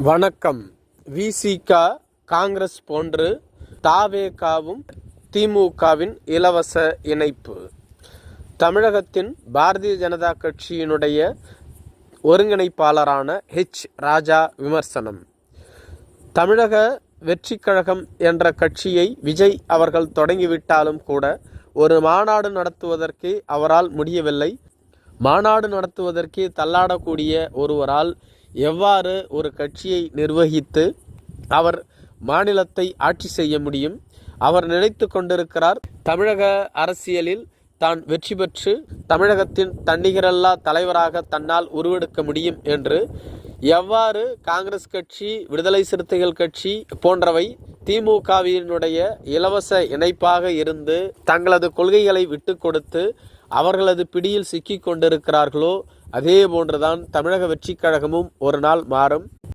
வணக்கம். விசிக, காங்கிரஸ் போன்று தவேகாவும் திமுகவின் இலவச இணைப்பு. தமிழகத்தின் பாரதிய ஜனதா கட்சியினுடைய ஒருங்கிணைப்பாளரான ராஜா விமர்சனம். தமிழக வெற்றிக் கழகம் என்ற கட்சியை விஜய் அவர்கள் தொடங்கிவிட்டாலும் கூட ஒரு மாநாடு நடத்துவதற்கு அவரால் முடியவில்லை. மாநாடு நடத்துவதற்கு தள்ளாடக்கூடிய ஒருவரால் எவ்வாறு ஒரு கட்சியை நிர்வகித்து அவர் மாநிலத்தை ஆட்சி செய்ய முடியும்? அவர் நினைத்து கொண்டிருக்கிறார், தமிழக அரசியலில் தான் வெற்றி பெற்று தமிழகத்தின் தன்னிகரல்லா தலைவராக தன்னால் உருவெடுக்க முடியும் என்று. எவ்வாறு காங்கிரஸ் கட்சி, விடுதலை சிறுத்தைகள் கட்சி போன்றவை திமுகவினுடைய இலவச இணைப்பாக இருந்து தங்களது கொள்கைகளை விட்டு கொடுத்து அவர்களது பிடியில் சிக்கி கொண்டிருக்கிறார்களோ அதே போன்றுதான் தமிழக வெற்றிக் கழகமும் ஒரு நாள் மாறும்.